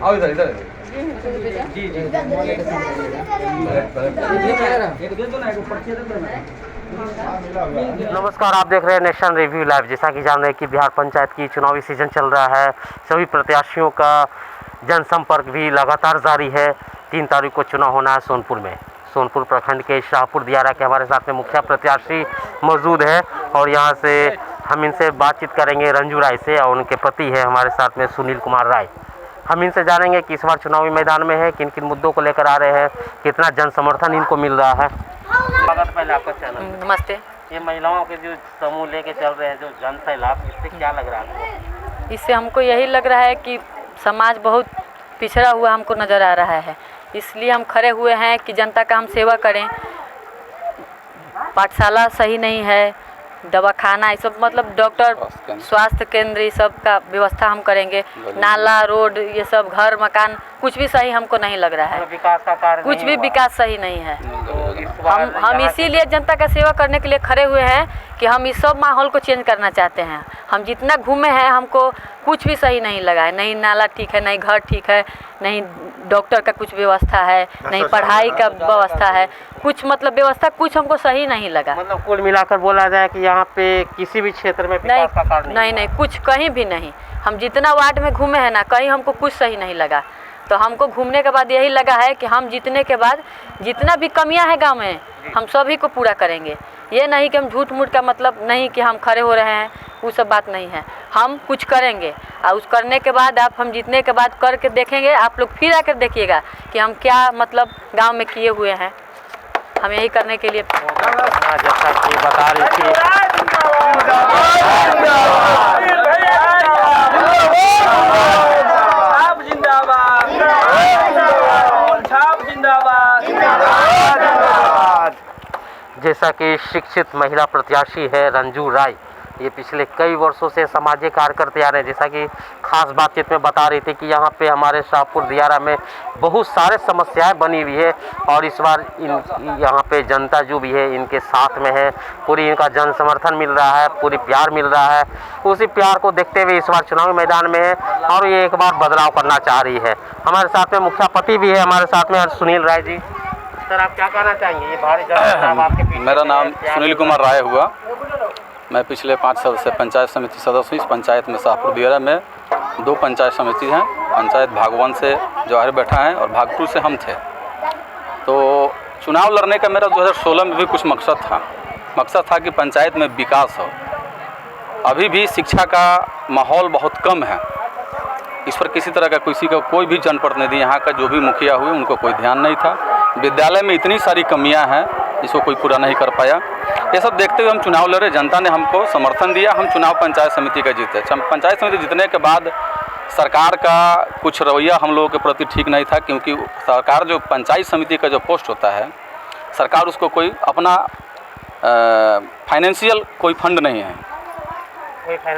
आओ इधर इधर जी जी नमस्कार, आप देख रहे हैं नेशन रिव्यू लाइव। जैसा कि जान रहे हैं कि बिहार पंचायत की चुनावी सीजन चल रहा है। सभी प्रत्याशियों का जनसंपर्क भी लगातार जारी है। 3 तारीख को चुनाव होना है सोनपुर में। सोनपुर प्रखंड के शाहपुर दियारा के हमारे साथ में मुखिया प्रत्याशी मौजूद है और यहाँ से हम इनसे बातचीत करेंगे रंजू राय से, और उनके पति है हमारे साथ में सुनील कुमार राय। हम इनसे जानेंगे कि इस बार चुनावी मैदान में है, किन किन मुद्दों को लेकर आ रहे हैं, कितना जन समर्थन इनको मिल रहा है। स्वागत पहले आपका चैनल। नमस्ते। ये महिलाओं के जो समूह लेके चल रहे हैं, जो जन सैलाब, इससे क्या लग रहा है? इससे हमको यही लग रहा है कि समाज बहुत पिछड़ा हुआ हमको नज़र आ रहा है। इसलिए हम खड़े हुए हैं कि जनता का हम सेवा करें। पाठशाला सही नहीं है, दवाखाना ये सब, मतलब डॉक्टर, स्वास्थ्य केंद्र, ये सब का व्यवस्था हम करेंगे। नाला, रोड, ये सब, घर मकान, कुछ भी सही हमको नहीं लग रहा है। विकास का कार्य कुछ भी विकास सही नहीं है। तो हम इसीलिए जनता का सेवा करने के लिए खड़े हुए हैं कि हम इस सब माहौल को चेंज करना चाहते हैं। हम जितना घूमे हैं हमको कुछ भी सही नहीं लगा है। नहीं नाला ठीक है, नहीं घर ठीक है, नहीं डॉक्टर का कुछ व्यवस्था है, नहीं पढ़ाई का व्यवस्था है, कुछ मतलब व्यवस्था कुछ हमको सही नहीं लगा। मतलब कुल मिलाकर बोला जाए कि यहाँ पे किसी भी क्षेत्र में विकास का कार्य नहीं, कुछ कहीं भी नहीं। हम जितना वार्ड में घूमे हैं ना, कहीं हमको कुछ सही नहीं लगा। तो हमको घूमने के बाद यही लगा है कि हम जीतने के बाद जितना भी कमियां हैं गांव में, हम सभी को पूरा करेंगे। ये नहीं कि हम झूठ मूठ का मतलब नहीं कि हम खड़े हो रहे हैं, वो सब बात नहीं है। हम कुछ करेंगे और उस करने के बाद आप, हम जीतने के बाद करके देखेंगे, आप लोग फिर आकर देखिएगा कि हम क्या मतलब गांव में किए हुए हैं। हम यही करने के लिए जैसा कि बता रही थी जैसा कि शिक्षित महिला प्रत्याशी है रंजू राय, ये पिछले कई वर्षों से सामाजिक कार्य करते आ रहे हैं। जैसा कि खास बातचीत में बता रही थी कि यहाँ पे हमारे शाहपुर दियारा में बहुत सारे समस्याएं बनी हुई है और इस बार यहाँ पे जनता जो भी है इनके साथ में है, पूरी इनका जन समर्थन मिल रहा है, पूरी प्यार मिल रहा है। उसी प्यार को देखते हुए इस बार चुनावी मैदान में है और ये एक बार बदलाव करना चाह रही है। हमारे साथ में मुखिया पति भी है हमारे साथ में सुनील राय जी। सर, आप क्या कहना चाहेंगे? ये भारी जनसमर्थन आपके पीछे। मेरा नाम सुनील कुमार राय हुआ। मैं पिछले 5 साल से पंचायत समिति सदस्य हूँ। इस पंचायत में शाहपुर दियारा में 2 पंचायत समिति हैं। पंचायत भागवन से जवाहर बैठा है और भागपुर से हम थे। तो चुनाव लड़ने का मेरा 2016 में भी कुछ मकसद था कि पंचायत में विकास हो। अभी भी शिक्षा का माहौल बहुत कम है। इस पर किसी तरह का किसी का कोई भी जनप्रतिनिधि, यहाँ का जो भी मुखिया हुए, उनको कोई ध्यान नहीं था। विद्यालय में इतनी सारी कमियां हैं जिसको कोई पूरा नहीं कर पाया। ये सब देखते हुए हम चुनाव लड़े। जनता ने हमको समर्थन दिया, हम चुनाव पंचायत समिति का जीते। पंचायत समिति जीतने के बाद सरकार का कुछ रवैया हम लोगों के प्रति ठीक नहीं था, क्योंकि सरकार जो पंचायत समिति का जो पोस्ट होता है, सरकार उसको कोई अपना फाइनेंशियल कोई फंड नहीं है,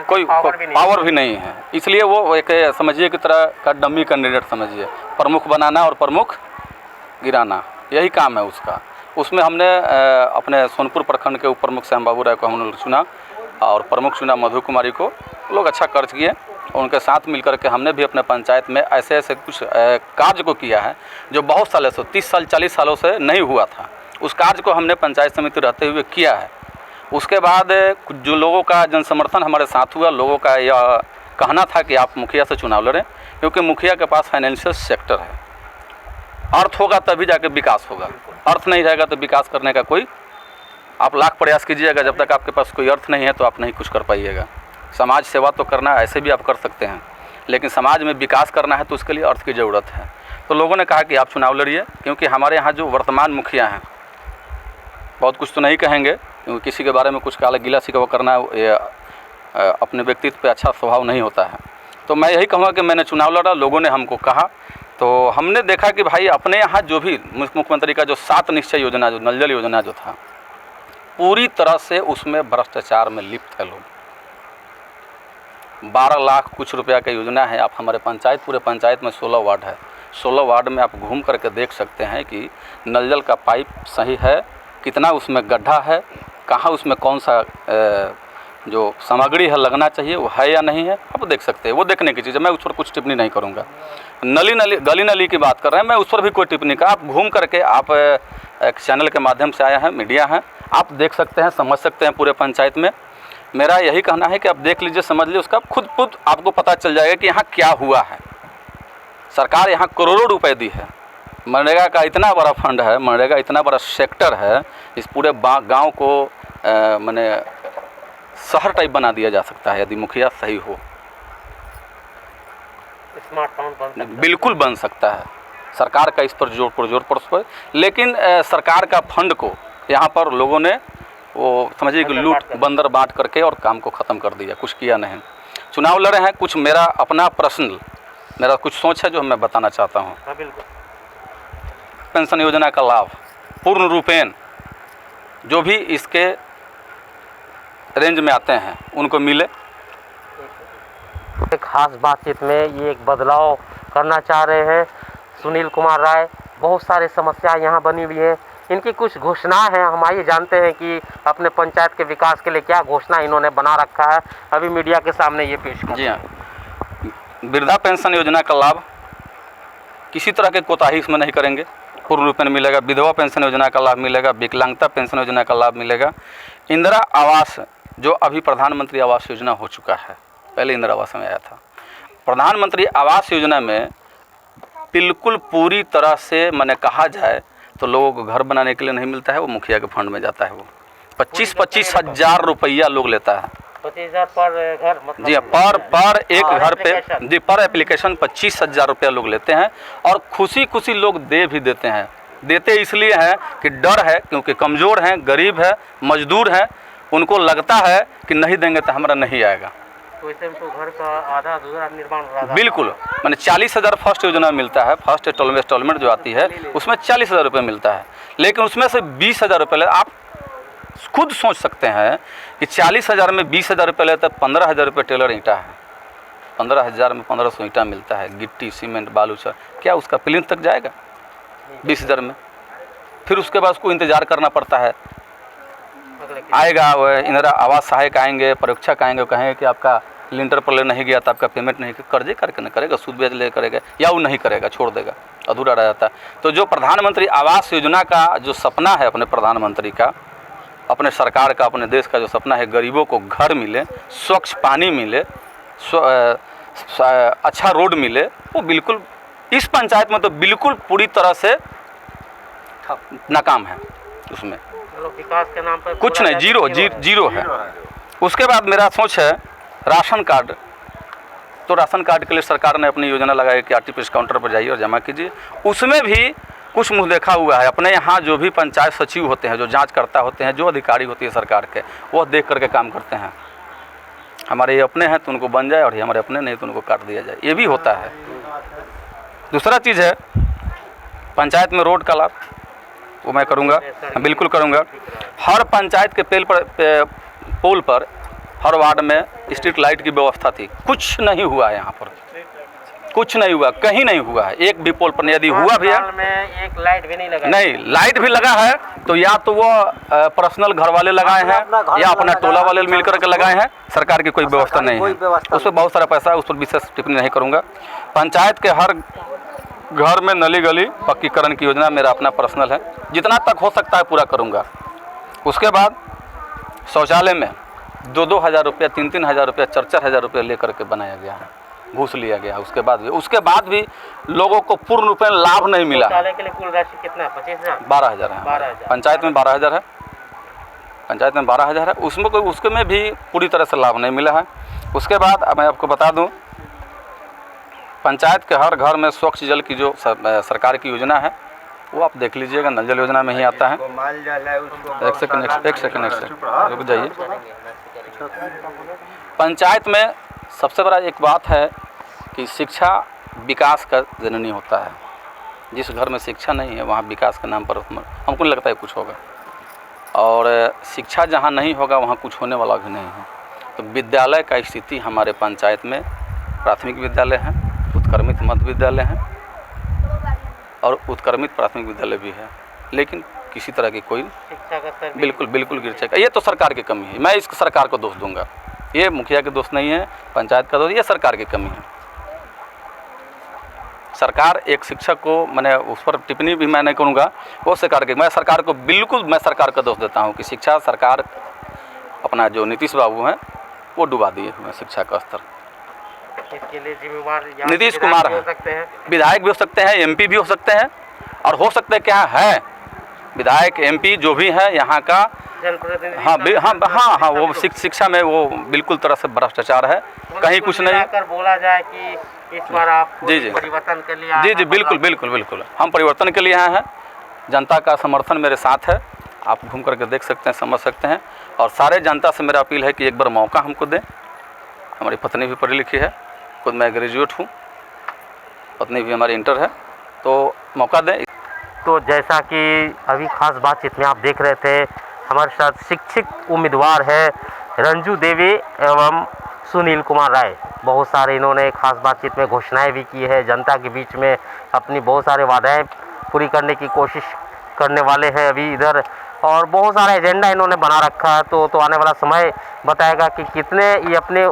कोई पावर भी नहीं है। इसलिए वो एक समझिए की तरह का डम्मी कैंडिडेट समझिए, प्रमुख बनाना और प्रमुख गिराना, यही काम है उसका। उसमें हमने अपने सोनपुर प्रखंड के उप प्रमुख श्याम बाबू राय को हम लोग चुना और प्रमुख चुना मधु कुमारी को। लोग अच्छा कर्ज किए और उनके साथ मिलकर के हमने भी अपने पंचायत में ऐसे ऐसे कुछ कार्य को किया है जो बहुत सालों से, 30 साल 40 सालों से नहीं हुआ था। उस कार्य को हमने पंचायत समिति रहते हुए किया है। उसके बाद जो लोगों का जन समर्थन हमारे साथ हुआ, लोगों का यह कहना था कि आप मुखिया से चुनाव लड़ें, क्योंकि मुखिया के पास फाइनेंशियल सेक्टर है। अर्थ होगा तभी जाके विकास होगा, अर्थ नहीं रहेगा तो विकास करने का कोई, आप लाख प्रयास कीजिएगा, जब तक आपके पास कोई अर्थ नहीं है तो आप नहीं कुछ कर पाइएगा। समाज सेवा तो करना ऐसे भी आप कर सकते हैं, लेकिन समाज में विकास करना है तो उसके लिए अर्थ की ज़रूरत है। तो लोगों ने कहा कि आप चुनाव लड़िए, क्योंकि हमारे यहाँ जो वर्तमान मुखिया हैं, बहुत कुछ तो नहीं कहेंगे क्योंकि किसी के बारे में कुछ काला गिला शिकवा करना ये अपने व्यक्तित्व पे अच्छा स्वभाव नहीं होता है। तो मैं यही कहूँगा कि मैंने चुनाव लड़ा, लोगों ने हमको कहा, तो हमने देखा कि भाई अपने यहाँ जो भी मुख्यमंत्री का जो 7 निश्चय योजना, जो नल जल योजना जो था, पूरी तरह से उसमें भ्रष्टाचार में लिप्त है लोग। 12 लाख कुछ रुपया का योजना है। आप हमारे पंचायत, पूरे पंचायत में 16 वार्ड है, 16 वार्ड में आप घूम करके देख सकते हैं कि नल जल का पाइप सही है, कितना उसमें गड्ढा है, कहाँ उसमें कौन सा जो सामग्री है लगना चाहिए वो है या नहीं है, आप देख सकते हैं, वो देखने की चीज़ है। मैं उस पर कुछ टिप्पणी नहीं करूँगा। गली नली की बात कर रहे हैं, मैं उस पर भी कोई टिप्पणी का, आप घूम करके आप एक चैनल के माध्यम से आए हैं, मीडिया हैं, आप देख सकते हैं, समझ सकते हैं पूरे पंचायत में। मेरा यही कहना है कि आप देख लीजिए, समझ लीजिए, उसका खुद आपको पता चल जाएगा कि यहाँ क्या हुआ है। सरकार यहाँ करोड़ों रुपए दी है, मनरेगा का इतना बड़ा फंड है, मनरेगा इतना बड़ा सेक्टर है, इस पूरे गांव को माने शहर टाइप बना दिया जा सकता है यदि मुखिया सही हो। स्मार्ट टाउन बन सकता है, बिल्कुल बन सकता है। सरकार का इस पर जोर पर, लेकिन सरकार का फंड को यहाँ पर लोगों ने वो समझिए कि लूट बंदर बांट करके और काम को ख़त्म कर दिया, कुछ किया नहीं। चुनाव लड़े हैं, कुछ मेरा अपना पर्सनल मेरा कुछ सोच है जो मैं बताना चाहता हूँ। बिल्कुल। पेंशन योजना का लाभ पूर्ण रूपेण जो भी इसके रेंज में आते हैं उनको मिले। एक खास बातचीत में ये एक बदलाव करना चाह रहे हैं सुनील कुमार राय। बहुत सारी समस्या यहाँ बनी हुई है, इनकी कुछ घोषणाएं हैं, हम आइए जानते हैं कि अपने पंचायत के विकास के लिए क्या घोषणा इन्होंने बना रखा है। अभी मीडिया के सामने ये पेश कर। जी हाँ, वृद्धा पेंशन योजना का लाभ किसी तरह के कोताही इसमें नहीं करेंगे, पूर्ण रूप में मिलेगा। विधवा पेंशन योजना का लाभ मिलेगा, विकलांगता पेंशन योजना का लाभ मिलेगा। इंदिरा आवास जो अभी प्रधानमंत्री आवास योजना हो चुका है, पहले इंदिरा आवास में आया था, प्रधानमंत्री आवास योजना में बिल्कुल पूरी तरह से मैंने कहा जाए तो लोगों को घर बनाने के लिए नहीं मिलता है, वो मुखिया के फंड में जाता है। वो 25-25 हज़ार रुपया लोग लेता है, 25,000 पर घर, मतलब जी पर एक घर पे, जी पर एप्लीकेशन 25,000 रुपया लोग लेते हैं। और खुशी लोग दे भी देते हैं। देते इसलिए हैं कि डर है, क्योंकि कमज़ोर हैं, गरीब है, मजदूर हैं, उनको लगता है कि नहीं देंगे तो हमारा नहीं आएगा। तो इससे उनको घर का आधा अधूरा निर्माण हो रहा है। बिल्कुल, मैंने 40,000 फर्स्ट योजना मिलता है, फर्स्ट इंस्टॉलमेंट जो आती है उसमें 40,000 रुपये मिलता है, लेकिन उसमें से 20,000 रुपये आप खुद सोच सकते हैं कि 40,000 में 20,000 रुपये लेते हैं, 15,000 रुपये टेलर ईंटा है, 15,000 में 1500 ईंटा मिलता है, गिट्टी सीमेंट बालू चर, क्या उसका प्लिंथ तक जाएगा 20,000 में? फिर उसके बाद उसको इंतज़ार करना पड़ता है, आएगा वो इंदिरा आवास सहायक आएंगे, परीक्षक आएंगे, कहेंगे कि आपका लिंटर पर ले नहीं गया तो आपका पेमेंट नहीं, कर्जे करके न करेगा, सूद ब्याज ले करेगा, या वो नहीं करेगा, छोड़ देगा, अधूरा रह जाता है। तो जो प्रधानमंत्री आवास योजना का जो सपना है अपने प्रधानमंत्री का, अपने सरकार का, अपने देश का जो सपना है, गरीबों को घर मिले, स्वच्छ पानी मिले, अच्छा रोड मिले, वो बिल्कुल इस पंचायत में तो बिल्कुल पूरी तरह से नाकाम है। उसमें विकास के नाम पर कुछ नहीं, जीरो है। उसके बाद मेरा सोच है राशन कार्ड, तो राशन कार्ड के लिए सरकार ने अपनी योजना लगाई कि RTPS काउंटर पर जाइए और जमा कीजिए। उसमें भी कुछ मुँह देखा हुआ है। अपने यहाँ जो भी पंचायत सचिव होते हैं, जो जांचकर्ता होते हैं, जो अधिकारी होती है सरकार के, वो देख करके काम करते हैं। हमारे ये अपने हैं तो उनको बन जाए, और ये हमारे अपने नहीं तो उनको काट दिया जाए, ये भी होता है। दूसरा चीज़ है पंचायत में रोड का लाभ, वो मैं करूँगा, बिल्कुल करूँगा। हर पंचायत के पोल पर हर वार्ड में स्ट्रीट लाइट की व्यवस्था थी, कुछ नहीं हुआ है यहाँ पर, कुछ नहीं हुआ, कहीं नहीं हुआ है, एक भी पोल पर नहीं। यदि हुआ भी है में एक लाइट भी नहीं लगा, नहीं लाइट भी लगा है तो या तो वो पर्सनल घर वाले लगाए हैं या अपना टोला वाले मिलकर के लगाए हैं, सरकार की कोई व्यवस्था नहीं है। उस पर बहुत सारा पैसा है, उस पर विशेष टिप्पणी नहीं करूँगा। पंचायत के हर घर में नली गली पक्कीकरण की योजना मेरा अपना पर्सनल है, जितना तक हो सकता है पूरा करूँगा। उसके बाद शौचालय में 2-2 हज़ार रुपया, 3-3 हज़ार रुपया, 4-4 हज़ार रुपया ले करके बनाया गया है, घूस लिया गया। उसके बाद भी लोगों को पूर्ण रूप में लाभ नहीं मिला। शौचालय के लिए कुल राशि कितना है? 25,000, 12,000 है। 12,000 पंचायत में 12,000 है, पंचायत में 12,000 है, उसमें कोई उसके में भी पूरी तरह से लाभ नहीं मिला है। उसके बाद मैं आपको बता दूं, पंचायत के हर घर में स्वच्छ जल की जो सरकार की योजना है वो आप देख लीजिएगा, नल जल योजना में ही आता है। एक सेकंड रुक जाइए। पंचायत में सबसे बड़ा एक बात है कि शिक्षा विकास का जननी होता है। जिस घर में शिक्षा नहीं है वहाँ विकास के नाम पर हमको नहीं लगता है कुछ होगा, और शिक्षा जहाँ नहीं होगा वहाँ कुछ होने वाला भी नहीं है। तो विद्यालय का स्थिति हमारे पंचायत में प्राथमिक विद्यालय है, उत्क्रमित मध्य विद्यालय है और उत्क्रमित प्राथमिक विद्यालय भी है, लेकिन किसी तरह की कोई शिक्षा का स्तर बिल्कुल बिल्कुल गिर जाएगा। ये तो सरकार की कमी है, मैं इस सरकार को दोष दूंगा, ये मुखिया के दोष नहीं है, पंचायत का दोष, ये सरकार की कमी है। सरकार एक शिक्षक को, मैंने उस पर टिप्पणी भी मैं नहीं करूँगा, वो सरकार के, मैं सरकार को बिल्कुल मैं सरकार का दोष देता हूँ कि शिक्षा सरकार अपना जो नीतीश बाबू हैं वो डुबा दिए हुए हैं शिक्षा का स्तर। इसके लिए जिम्मेवार नीतीश कुमार हो हैं, सकते हैं, विधायक भी हो सकते हैं, एमपी भी हो सकते हैं, और हो सकते हैं क्या है विधायक एमपी जो भी है यहाँ का, जनप्रतिनिधि हाँ, वो शिक्षा में वो बिल्कुल तरह से भ्रष्टाचार है, कहीं कुछ नहीं। कर बोला जाए कि इस बार आप जी परिवर्तन के लिए जी बिल्कुल बिल्कुल बिल्कुल, हम परिवर्तन के लिए आए हैं, जनता का समर्थन मेरे साथ है, आप घूम करके देख सकते हैं, समझ सकते हैं। और सारे जनता से मेरा अपील है कि एक बार मौका हमको दें। हमारी पत्नी भी पढ़ी लिखी है, खुद मैं ग्रेजुएट हूँ, पत्नी भी हमारी इंटर है, तो मौका दें। तो जैसा कि अभी खास बातचीत में आप देख रहे थे, हमारे साथ शिक्षक उम्मीदवार है रंजू देवी एवं सुनील कुमार राय। बहुत सारे इन्होंने खास बातचीत में घोषणाएं भी की है, जनता के बीच में अपनी बहुत सारे वादाएं पूरी करने की कोशिश करने वाले हैं अभी इधर, और बहुत सारा एजेंडा इन्होंने बना रखा है। तो आने वाला समय बताएगा कि कितने ये अपने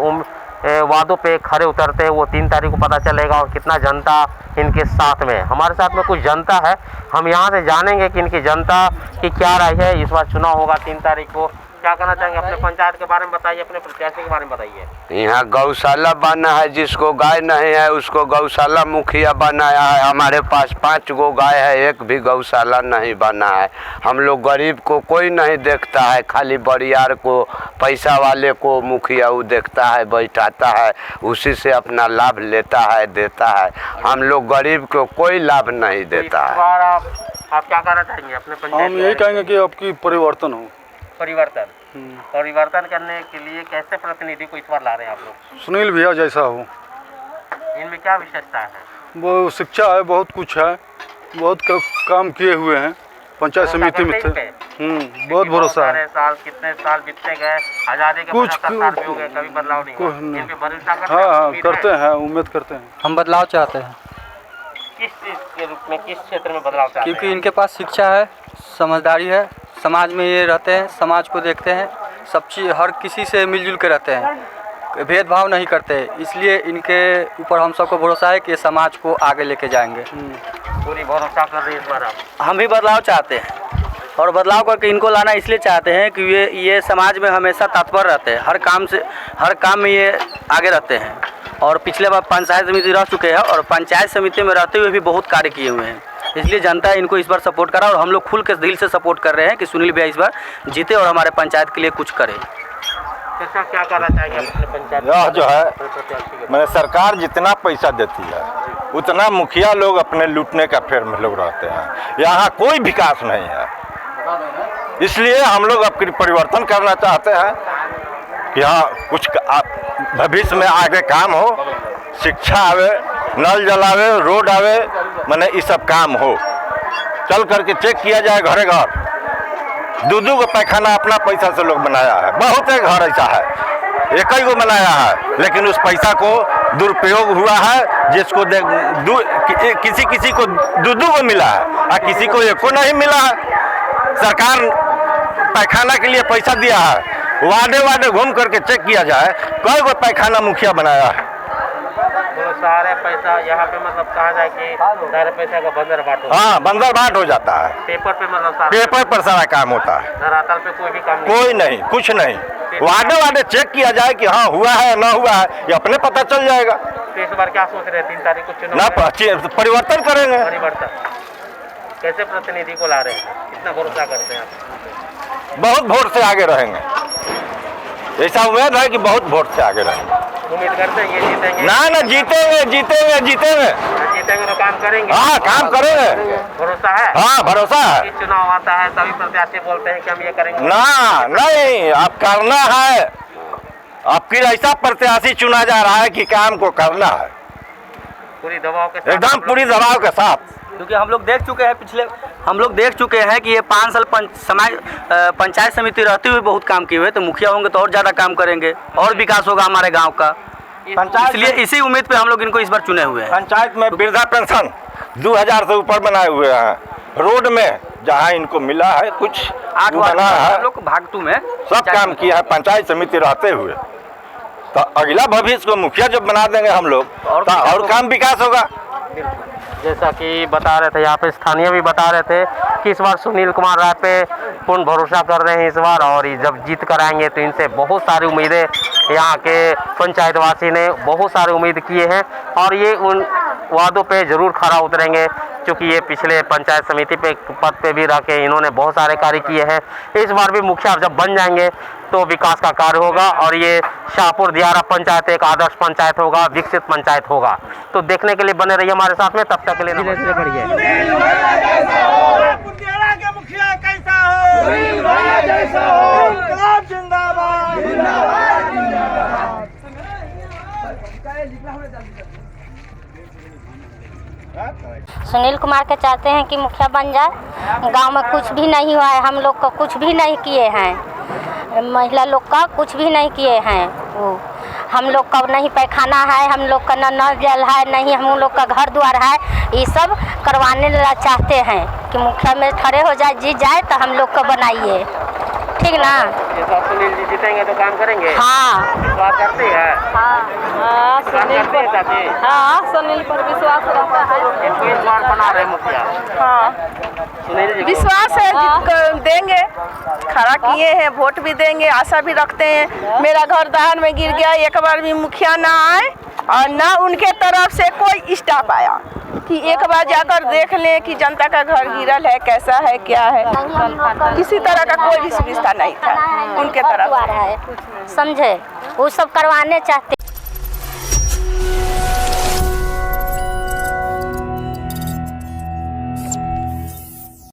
वादों पे खरे उतरते हैं, वो 3 तारीख को पता चलेगा, और कितना जनता इनके साथ में। हमारे साथ में कुछ जनता है, हम यहाँ से जानेंगे कि इनकी जनता की क्या राय है। इस बार चुनाव होगा 3 तारीख को, क्या कहना चाहेंगे? अपने पंचायत के बारे में बताइए, अपने प्रत्याशी के बारे में बताइए। यहाँ गौशाला बना है, जिसको गाय नहीं है उसको गौशाला मुखिया बनाया है। हमारे पास 5 गो गाय है, एक भी गौशाला नहीं बना है। हम लोग गरीब को कोई नहीं देखता है, खाली बरियार को, पैसा वाले को मुखिया वो देखता है, बैठाता है, उसी से अपना लाभ लेता है, देता है। हम लोग गरीब को कोई लाभ नहीं देता है। आप क्या कहना चाहेंगे अपने पंचायत? हम यही कहेंगे कि आपकी परिवर्तन हो। परिवर्तन करने के लिए कैसे प्रतिनिधि को इस बार ला रहे हैं आप लोग? सुनील भैया जैसा हो। इनमें क्या विशेषता है? वो शिक्षा है, बहुत कुछ है, बहुत काम किए हुए हैं, पंचायत समिति में थे। बहुत भरोसा है। कितने साल बीतते गए, आज़ादी के 75 भी हो गए, कभी बदलाव नहीं हुआ। इन पे भरोसा करते हैं? हाँ, करते हैं, उम्मीद करते हैं। हम बदलाव चाहते हैं। किस चीज़ के रूप में, किस क्षेत्र में बदलाव चाहते हैं? क्योंकि इनके पास शिक्षा है, समझदारी है, समाज में ये रहते हैं, समाज को देखते हैं, सब चीज़ हर किसी से मिलजुल के रहते हैं, भेदभाव नहीं करते, इसलिए इनके ऊपर हम सबको भरोसा है कि समाज को आगे लेके जाएंगे। पूरी भरोसा कर रही है इस बार आप? हम भी बदलाव चाहते हैं, और बदलाव करके इनको लाना इसलिए चाहते हैं कि ये समाज में हमेशा तत्पर रहते हैं, हर काम में ये आगे रहते हैं। और पिछले बार पंचायत समिति रह चुके हैं, और पंचायत समिति में रहते हुए भी बहुत कार्य किए हुए हैं, इसलिए जनता इनको इस बार सपोर्ट करा, और हम लोग खुल के दिल से सपोर्ट कर रहे हैं कि सुनील भैया इस बार जीते और हमारे पंचायत के लिए कुछ करे। क्या कहना चाहेंगे अपने पंचायत? यह जो है, मैंने सरकार जितना पैसा देती है उतना मुखिया लोग अपने लूटने का फेर में लोग रहते हैं। यहाँ कोई विकास नहीं है, इसलिए हम लोग अब परिवर्तन करना चाहते हैं कि हाँ कुछ भविष्य में आगे काम हो, शिक्षा आवे, नल जल आवे, रोड आवे, मैंने ये सब काम हो। चल करके चेक किया जाए घरे घर, 2-2 गो पैखाना अपना पैसा से लोग बनाया है, बहुत एक घर ऐसा है, एक ही गो बनाया है, लेकिन उस पैसा को दुरुपयोग हुआ है, जिसको किसी को 2-2 गो मिला है और किसी को 1 को नहीं मिला है। सरकार पैखाना के लिए पैसा दिया है, वार्डे घूम करके चेक किया जाए कई गो पैखाना मुखिया बनाया है। तो सारे पैसा यहाँ पे मतलब कहा जाए कि सारे पैसा का बंदर बाट हो? हाँ, बंदर बाट हो जाता है। पेपर पे मतलब पेपर पर सारा काम होता है, धरातल पे कोई भी काम नहीं? कोई नहीं, कुछ नहीं। वार्डे चेक किया जाए कि हाँ हुआ है ना हुआ है, ये अपने पता चल जाएगा। तो इस बार क्या सोच रहे हैं 3 तारीख को चुनाव? ना परिवर्तन करेंगे। परिवर्तन कैसे प्रतिनिधि को ला रहे हैं, कितना भरोसा करते हैं आप? बहुत वोट से आगे रहेंगे, ऐसा उम्मीद है कि बहुत वोट से आगे रहेंगे। उम्मीद करते हैं ये जीतेंगे? ना जीतेंगे। जीतेंगे तो काम करेंगे? हाँ, काम करेंगे, भरोसा है? हाँ, भरोसा है। चुनाव आता है सभी प्रत्याशी बोलते हैं कि हम ये करेंगे। ना, नहीं, आप करना है, आपकी ऐसा प्रत्याशी चुना जा रहा है कि काम को करना है, पूरी दबाव के साथ, एकदम पूरी दबाव के साथ। क्योंकि हम लोग देख चुके हैं कि ये 5 साल पंचायत समिति रहते हुए बहुत काम किए हुए, तो मुखिया होंगे तो और ज़्यादा काम करेंगे, और विकास होगा हमारे गांव का, इसलिए इसी उम्मीद पे हम लोग इनको इस बार चुने हुए हैं। पंचायत में वृद्धा पेंशन 2000 से ऊपर बनाए हुए हैं, रोड में जहाँ इनको मिला है कुछ 8 वो वार्ड बना है, हम लोग भाग 2 में सब काम किया है पंचायत समिति रहते हुए। तो अगला भविष्य को मुखिया जब बना देंगे हम लोग तो और काम विकास होगा। जैसा कि बता रहे थे यहाँ पे स्थानीय भी बता रहे थे कि इस बार सुनील कुमार राय पे पूर्ण भरोसा कर रहे हैं इस बार, और ये जब जीत कर आएंगे तो इनसे बहुत सारी उम्मीदें यहाँ के पंचायतवासी ने बहुत सारी उम्मीद किए हैं और ये उन वादों पे जरूर खरा उतरेंगे, क्योंकि ये पिछले पंचायत समिति पे पद पे भी रह के इन्होंने बहुत सारे कार्य किए हैं। इस बार भी मुखिया जब बन जाएंगे तो विकास का कार्य होगा और ये शाहपुर दियारा पंचायत एक आदर्श पंचायत होगा, विकसित पंचायत होगा। तो देखने के लिए बने रहिए हमारे साथ में, तब तक के लिए सुनील कुमार के चाहते हैं कि मुखिया बन जाए। गांव में कुछ भी नहीं हुआ है, हम लोग को कुछ भी नहीं किए हैं, महिला लोग का कुछ भी नहीं किए हैं। वो हम लोग का नहीं पैखाना है, हम लोग का न नल जल है, नहीं हम लोग का घर द्वार है। ये सब करवाने ला चाहते हैं कि मुखिया में खड़े हो जाए, जीत जाए तो हम लोग को बनाइए, ठीक ना। सुनील जी जीतेंगे तो काम करेंगे। हाँ विश्वास करते हैं। हाँ सुनील पर विश्वास रहता है। इस बार बना रहे मुखिया। हाँ सुनील जी विश्वास है, देंगे, खड़ा किए हैं, वोट भी देंगे, आशा भी रखते हैं। मेरा घर दहाड़ में गिर गया, एक बार भी मुखिया ना आए और ना उनके तरफ से कोई स्टाफ आया कि एक बार जाकर देख लें कि जनता का घर गिरल है, कैसा है, क्या है। किसी तरह का कोई भी सुविधा नहीं था उनके तरफ। समझे, वो सब करवाने चाहते।